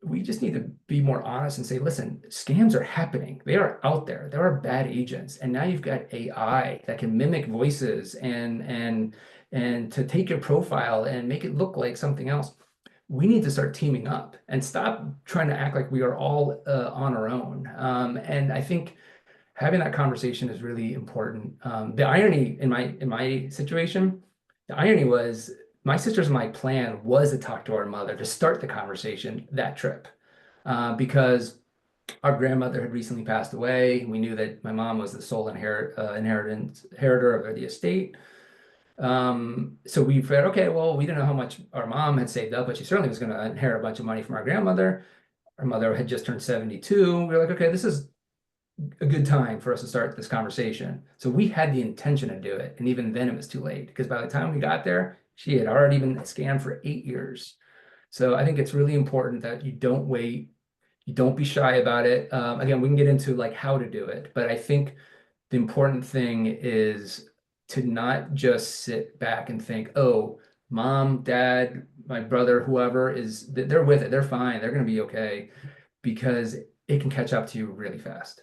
we just need to be more honest and say, listen, scams are happening. They are out there. There are bad agents. And now you've got AI that can mimic voices and to take your profile and make it look like something else. We need to start teaming up and stop trying to act like we are all on our own. And I think having that conversation is really important. The irony in my situation, the irony was my sister's my plan was to talk to our mother to start the conversation that trip, because our grandmother had recently passed away. We knew that my mom was the sole inheritor of the estate. So we said, okay, well, we didn't know how much our mom had saved up, but she certainly was going to inherit a bunch of money from our grandmother. Our mother had just turned 72. We were like, okay, this is a good time for us to start this conversation. So we had the intention to do it. And even then it was too late, because by the time we got there, she had already been scammed for 8 years. So I think it's really important that you don't wait. You don't be shy about it. Again, we can get into like how to do it, but I think the important thing is to not just sit back and think, oh, mom, dad, my brother, whoever they're with it. They're fine. They're going to be okay, because it can catch up to you really fast.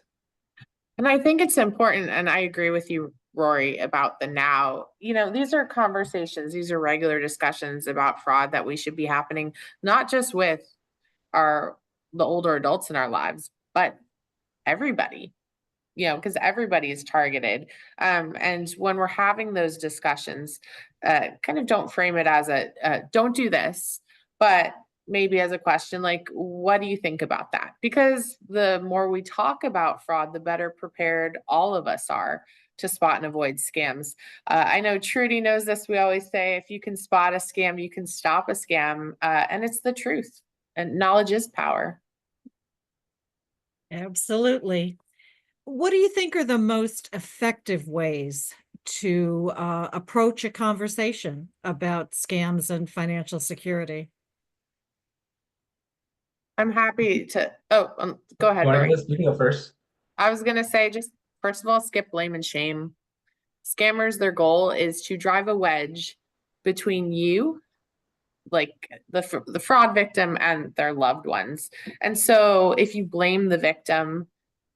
And I think it's important, and I agree with you, Rory, about the now. These are conversations, these are regular discussions about fraud that we should be happening, not just with the older adults in our lives, but everybody, because everybody is targeted. And when we're having those discussions, kind of don't frame it as don't do this, but maybe as a question, like, what do you think about that? Because the more we talk about fraud, the better prepared all of us are to spot and avoid scams. I know Trudy knows this. We always say, if you can spot a scam, you can stop a scam. And it's the truth. And knowledge is power. Absolutely. What do you think are the most effective ways to approach a conversation about scams and financial security? I'm happy to. Go ahead, Rory. You can go first. I was going to say, just first of all, skip blame and shame. Scammers, their goal is to drive a wedge between you, like the fraud victim, and their loved ones. And so if you blame the victim,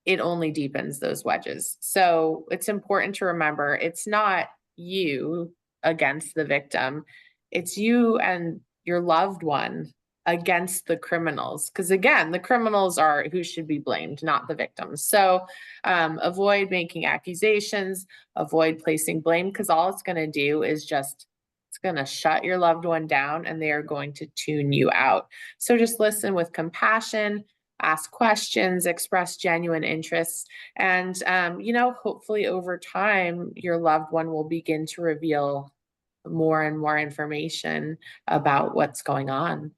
it only deepens those wedges. So it's important to remember, it's not you against the victim. It's you and your loved one against the criminals. Because again, the criminals are who should be blamed, not the victims. So avoid making accusations, avoid placing blame, because all it's going to do is it's going to shut your loved one down, and they are going to tune you out. So just listen with compassion, ask questions, express genuine interests, and hopefully over time, your loved one will begin to reveal more and more information about what's going on.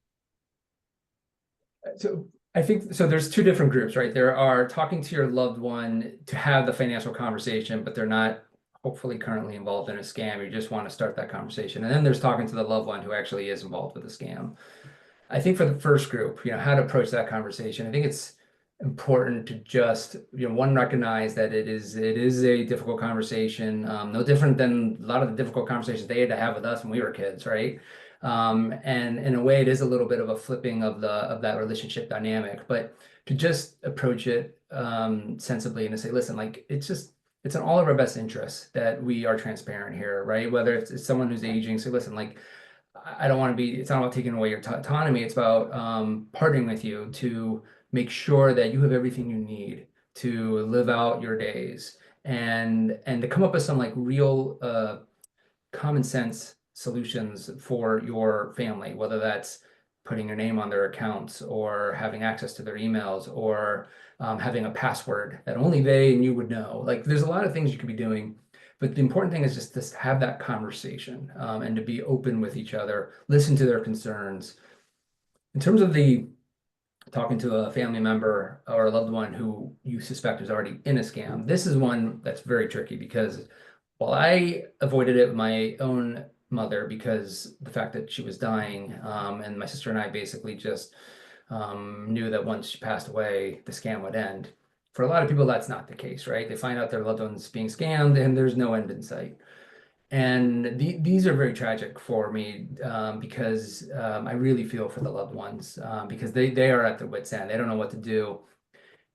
So I think so. There's two different groups, right? There are talking to your loved one to have the financial conversation, but they're not hopefully currently involved in a scam. You just want to start that conversation. And then there's talking to the loved one who actually is involved with a scam. I think for the first group, how to approach that conversation, I think it's important to just, one, recognize that it is a difficult conversation, no different than a lot of the difficult conversations they had to have with us when we were kids, right? And in a way, it is a little bit of a flipping of that relationship dynamic, but to just approach it sensibly and to say, listen, like, it's in all of our best interests that we are transparent here, right? Whether it's someone who's aging, say, listen, like, I don't want to be, it's not about taking away your autonomy. It's about partnering with you to make sure that you have everything you need to live out your days, and to come up with some like real common sense solutions for your family, whether that's putting your name on their accounts or having access to their emails or having a password that only they and you would know. Like, there's a lot of things you could be doing. But the important thing is just to have that conversation and to be open with each other, listen to their concerns. In terms of talking to a family member or a loved one who you suspect is already in a scam, this is one that's very tricky, because while I avoided it with my own mother because the fact that she was dying, and my sister and I basically just knew that once she passed away, the scam would end. For a lot of people, that's not the case, right? They find out their loved one's being scammed and there's no end in sight. And these are very tragic for me, because I really feel for the loved ones, because they are at their wits' end. They don't know what to do.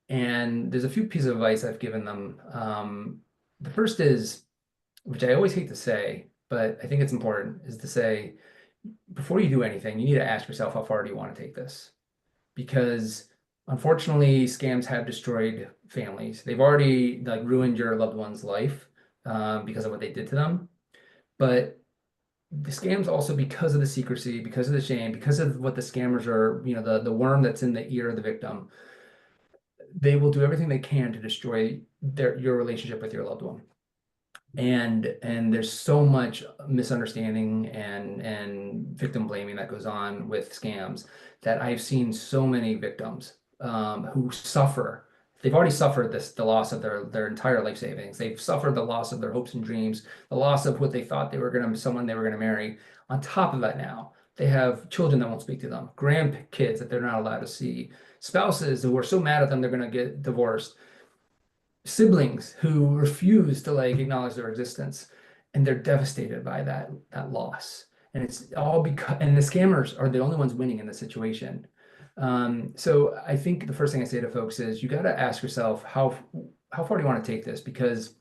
And there's a few pieces of advice I've given them. The first is, which I always hate to say, but I think it's important, is to say, before you do anything, you need to ask yourself, how far do you want to take this? Because unfortunately, scams have destroyed families. They've already like ruined your loved one's life, because of what they did to them. But the scams also, because of the secrecy, because of the shame, because of what the scammers are, the worm that's in the ear of the victim, they will do everything they can to destroy your relationship with your loved one. And there's so much misunderstanding and victim blaming that goes on with scams, that I've seen so many victims, who suffer. They've already suffered the loss of their entire life savings. They've suffered the loss of their hopes and dreams, the loss of what they thought someone they were gonna marry. On top of that, now they have children that won't speak to them, grandkids that they're not allowed to see, spouses who are so mad at them they're gonna get divorced, siblings who refuse to like acknowledge their existence, and they're devastated by that loss. And it's all because, and the scammers are the only ones winning in the situation. So I think the first thing I say to folks is, you got to ask yourself, how far do you want to take this? Because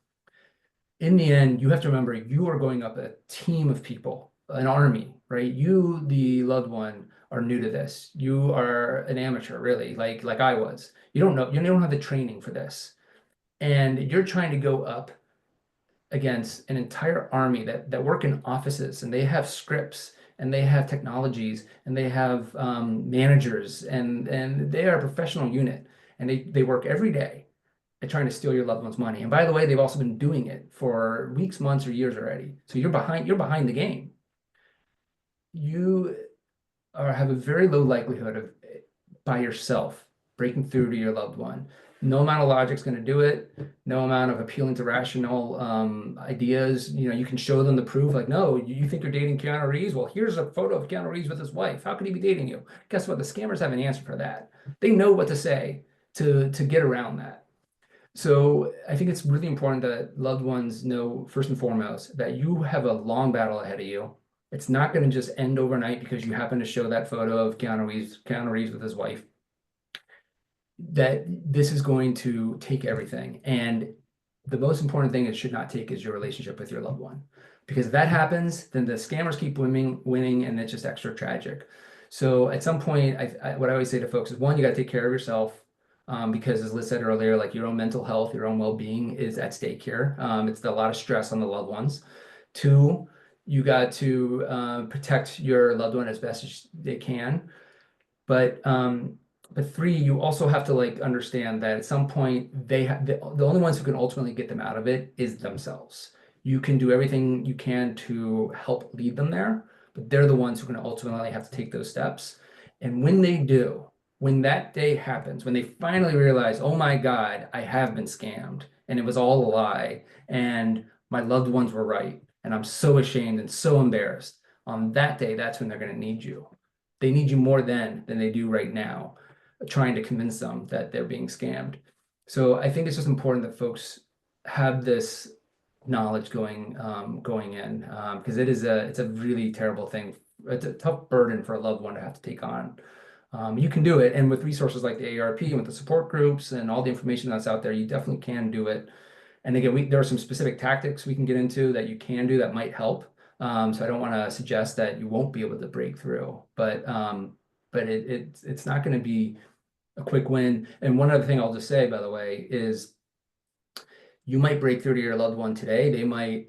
in the end, you have to remember, you are going up a team of people, an army, right? You, the loved one, are new to this. You are an amateur, really, like I was. You don't know, you don't have the training for this. And you're trying to go up against an entire army that work in offices, and they have scripts, and they have technologies, and they have managers, and they are a professional unit, and they work every day at trying to steal your loved one's money. And by the way, they've also been doing it for weeks, months, or years already. So you're behind the game. You have a very low likelihood of, by yourself, breaking through to your loved one. No amount of logic is going to do it. No amount of appealing to rational ideas. You can show them the proof. Like, no, you think you're dating Keanu Reeves? Well, here's a photo of Keanu Reeves with his wife. How could he be dating you? Guess what? The scammers have an answer for that. They know what to say to get around that. So I think it's really important that loved ones know, first and foremost, that you have a long battle ahead of you. It's not going to just end overnight because you happen to show that photo of Keanu Reeves with his wife. That this is going to take everything. And the most important thing it should not take is your relationship with your loved one. Because if that happens, then the scammers keep winning, and it's just extra tragic. So at some point, what I always say to folks is, one, you got to take care of yourself. Because as Liz said earlier, like, your own mental health, your own well-being is at stake here. It's a lot of stress on the loved ones. Two, you got to protect your loved one as best as they can. But three, you also have to like understand that at some point they have the only ones who can ultimately get them out of it is themselves. You can do everything you can to help lead them there, but they're the ones who are going to ultimately have to take those steps. And when they do, when that day happens, when they finally realize, oh my God, I have been scammed, and it was all a lie, and my loved ones were right, and I'm so ashamed and so embarrassed, on that day, that's when they're going to need you. They need you more then than they do right now, trying to convince them that they're being scammed. So I think it's just important that folks have this knowledge going in, because it's a really terrible thing. It's a tough burden for a loved one to have to take on. You can do it, and with resources like the AARP and with the support groups and all the information that's out there, you definitely can do it. And again, there are some specific tactics we can get into that you can do that might help. So I don't want to suggest that you won't be able to break through, but it's not going to be a quick win. And one other thing I'll just say, by the way, is you might break through to your loved one today. They might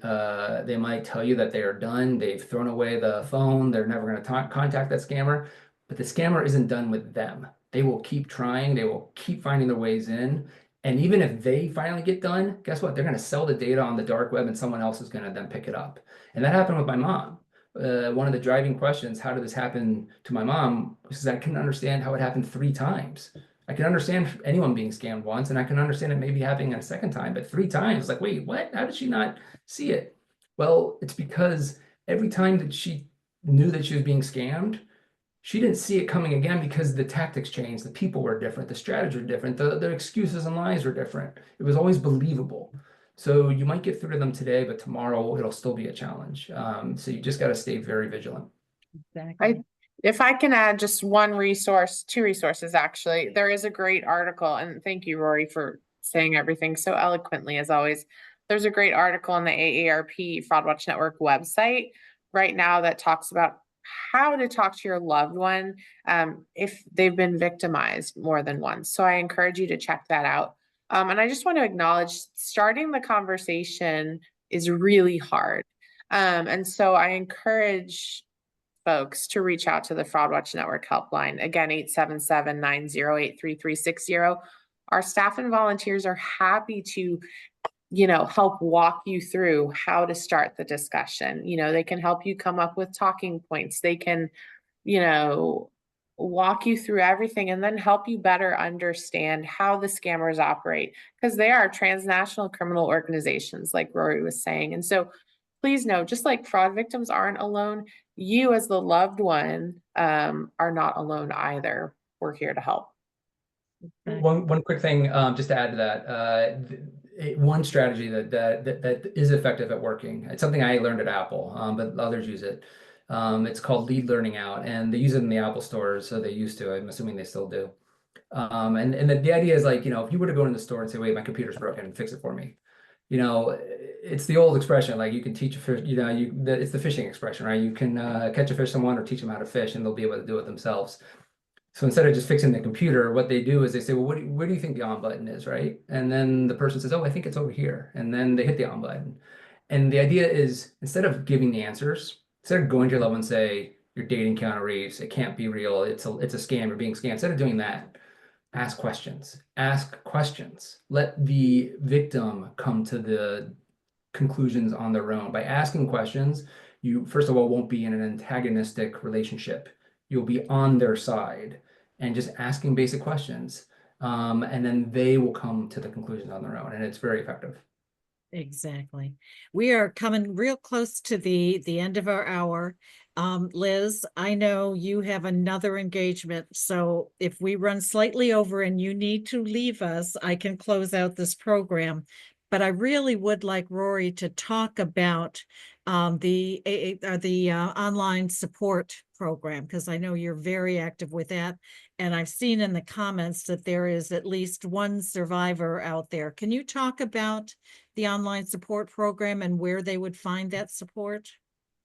tell you that they are done. They've thrown away the phone. They're never going to contact that scammer. But the scammer isn't done with them. They will keep trying. They will keep finding their ways in. And even if they finally get done, guess what? They're going to sell the data on the dark web, and someone else is going to then pick it up. And that happened with my mom. One of the driving questions, how did this happen to my mom? Because I couldn't understand how it happened 3 times. I can understand anyone being scammed once, and I can understand it maybe happening a second time, but 3 times, like, wait, what? How did she not see it? Well, it's because every time that she knew that she was being scammed, she didn't see it coming again, because the tactics changed, the people were different, the strategies were different, the excuses and lies were different. It was always believable. So you might get through to them today, but tomorrow it'll still be a challenge. So you just got to stay very vigilant. Exactly. If I can add just one resource, two resources actually, there is a great article, and thank you, Rory, for saying everything so eloquently as always. There's a great article on the AARP Fraud Watch Network website right now that talks about how to talk to your loved one if they've been victimized more than once. So I encourage you to check that out. And I just want to acknowledge starting the conversation is really hard. And so I encourage folks to reach out to the Fraud Watch Network helpline. Again, 877-908-3360. Our staff and volunteers are happy to, help walk you through how to start the discussion. They can help you come up with talking points. They can, walk you through everything and then help you better understand how the scammers operate, because they are transnational criminal organizations, like Rory was saying. And so please know, just like fraud victims aren't alone, you as the loved one are not alone either. We're here to help. One quick thing, just to add to that, one strategy that is effective at working. It's something I learned at Apple, but others use it. It's called lead learning out, and they use it in the Apple stores, so they used to. I'm assuming they still do. And the idea is like, if you were to go in the store and say, "Wait, my computer's broken, fix it for me," it's the old expression, like you can teach a fish, it's the fishing expression, right? You can catch a fish someone or teach them how to fish, and they'll be able to do it themselves. So instead of just fixing the computer, what they do is they say, well, where do you think the on button is, right? And then the person says, oh, I think it's over here. And then they hit the on button. And the idea is, instead of giving the answers, instead of going to your loved one and say, you're dating Keanu Reeves, it can't be real, it's a scam, you're being scammed. Instead of doing that, ask questions. Ask questions. Let the victim come to the conclusions on their own. By asking questions, you, first of all, won't be in an antagonistic relationship. You'll be on their side and just asking basic questions. And then they will come to the conclusions on their own. And it's very effective. Exactly. We are coming real close to the end of our hour. Liz, I know you have another engagement, so if we run slightly over and you need to leave us, I can close out this program. But I really would like Rory to talk about the online support program, because I know you're very active with that. And I've seen in the comments that there is at least one survivor out there. Can you talk about the online support program and where they would find that support?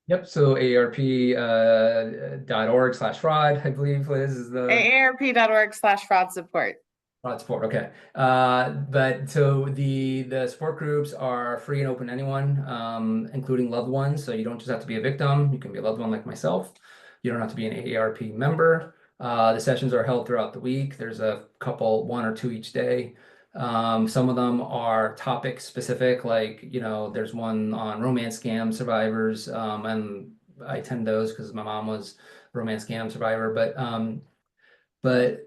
Yep. So AARP.org/fraud, I believe, Liz, is the AARP.org/fraud support. fraud support. Okay. But so the support groups are free and open to anyone, including loved ones. So you don't just have to be a victim. You can be a loved one like myself. You don't have to be an AARP member. The sessions are held throughout the week. There's a couple, one or two each day. Some of them are topic specific, like, there's one on romance scam survivors, and I attend those because my mom was a romance scam survivor. But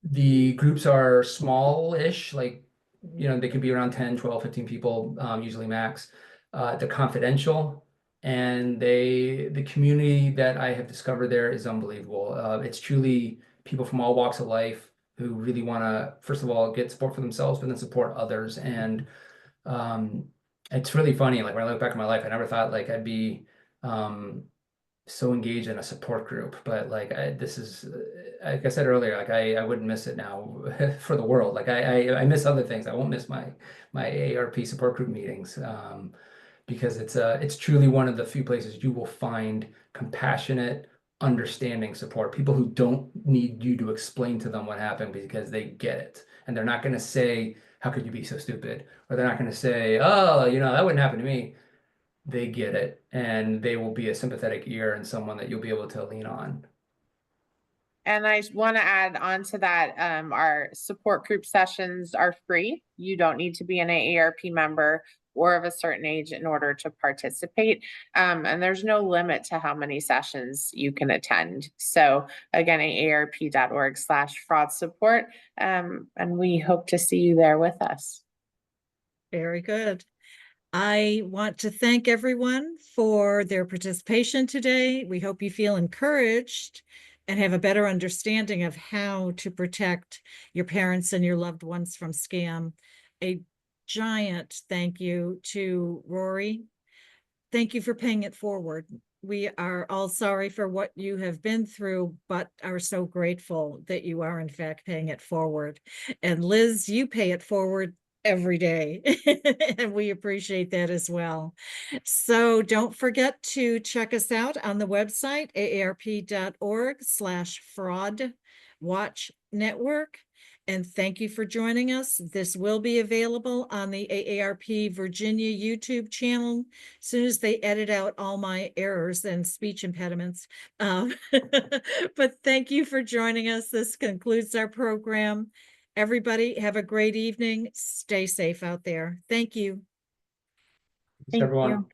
the groups are small-ish, like, they can be around 10, 12, 15 people, usually max. They're confidential, and the community that I have discovered there is unbelievable. It's truly people from all walks of life who really want to, first of all, get support for themselves, but then support others. And it's really funny. Like when I look back at my life, I never thought like I'd be so engaged in a support group. But like this is, like I said earlier, like I wouldn't miss it now for the world. Like I miss other things. I won't miss my AARP support group meetings. Because it's truly one of the few places you will find compassionate, understanding support. People who don't need you to explain to them what happened because they get it. And they're not going to say, how could you be so stupid? Or they're not going to say, oh, that wouldn't happen to me. They get it. And they will be a sympathetic ear and someone that you'll be able to lean on. And I want to add on to that, our support group sessions are free. You don't need to be an AARP member or of a certain age in order to participate. And there's no limit to how many sessions you can attend. So again, AARP.org/fraud support. And we hope to see you there with us. Very good. I want to thank everyone for their participation today. We hope you feel encouraged and have a better understanding of how to protect your parents and your loved ones from scam. A giant thank you to Rory. Thank you for paying it forward. We are all sorry for what you have been through, but are so grateful that you are in fact paying it forward. And Liz, you pay it forward every day. And we appreciate that as well. So don't forget to check us out on the website, aarp.org/fraud watch network. And thank you for joining us. This will be available on the AARP Virginia YouTube channel as soon as they edit out all my errors and speech impediments. But thank you for joining us. This concludes our program. Everybody have a great evening. Stay safe out there. Thank you. Thanks, everyone.